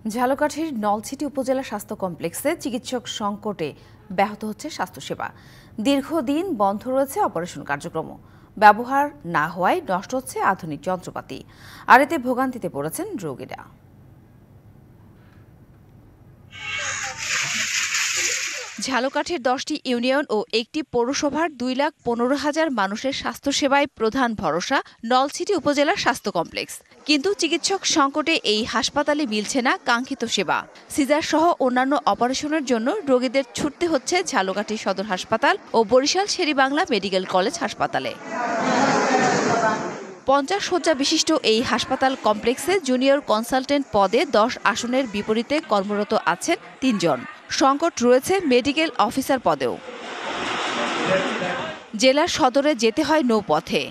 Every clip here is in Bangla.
ঝালকাঠির নলছিটি উপজেলা স্বাস্থ্য কমপ্লেক্সে চিকিৎসক সংকটে ব্যাহত হচ্ছে স্বাস্থ্যসেবা। দীর্ঘদিন বন্ধ রয়েছে অপারেশন কার্যক্রম, ব্যবহার না হওয়ায় নষ্ট হচ্ছে আধুনিক যন্ত্রপাতি, আর এতে ভোগান্তিতে পড়েছেন রোগীরা। ঝালকাঠির 10টি ইউনিয়ন ও একটি পৌরসভার 2,15,000 মানুষের স্বাস্থ্যসেবায় প্রধান ভরসা নলছিটি উপজেলার স্বাস্থ্য কমপ্লেক্স। কিন্তু চিকিৎসক সংকটে এই হাসপাতালে মিলছে না কাঙ্ক্ষিত সেবা। সিজার সহ অন্যান্য অপারেশনের জন্য রোগীদের ছুটতে হচ্ছে ঝালকাঠি সদর হাসপাতাল ও বরিশাল শের-ই-বাংলা মেডিকেল কলেজ হাসপাতালে। 50 শয্যা বিশিষ্ট এই হাসপাতাল কমপ্লেক্সে জুনিয়র কনসালটেন্ট পদে 10 আসনের বিপরীতে কর্মরত আছেন 3 জন। সংকট রয়েছে মেডিকেল অফিসার পদেও। জেলার সদরে যেতে হয় নৌপথে।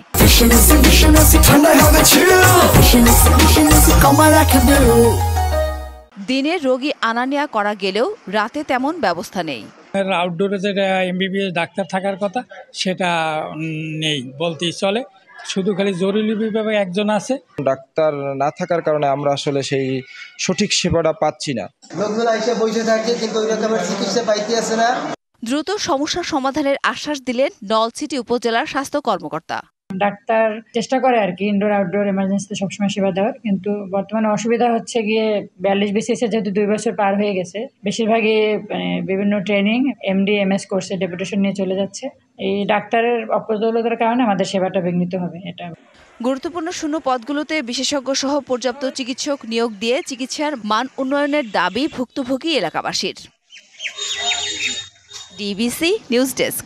দিনে রোগী আনা নেওয়া করা গেলেও রাতে তেমন ব্যবস্থা নেই। আউটডোরে যেটা এমবিবিএস ডাক্তার থাকার কথা সেটা নেই বলতেই চলে, শুধু খালি জরুরি বিভাগে একজন আছে। ডাক্তার না থাকার কারণে আমরা আসলে সেই সঠিক সেবাটা পাচ্ছি না। লোকজন এসে বসে থাকে কিন্তু ওই রকমের চিকিৎসা পাইতে আসে না। দ্রুত সমস্যা সমাধানের আশ্বাস দিলেন নলছিটি উপজেলার স্বাস্থ্য কর্মকর্তা। ডাক্তার চেষ্টা করে আর কি ইনডোর আউটডোর এমার্জেন্সিতে সবসময় সেবা দেওয়ার, কিন্তু বর্তমানে অসুবিধা হচ্ছে গিয়ে 42 বিসিএস যেহেতু 2 বছর পার হয়ে গেছে, বেশিরভাগই বিভিন্ন ট্রেনিং এমডি এমএস কোর্সে ডেপুটেশন নিয়ে চলে যাচ্ছে। এই ডাক্তারের অপদলতার কারণে আমাদের সেবাটা বিঘ্নিত হবে। এটা গুরুত্বপূর্ণ শূন্য পদগুলোতে বিশেষজ্ঞ সহ পর্যাপ্ত চিকিৎসক নিয়োগ দিয়ে চিকিৎসার মান উন্নয়নের দাবি ভুক্তভোগী এলাকাবাসীর। DBC news desk.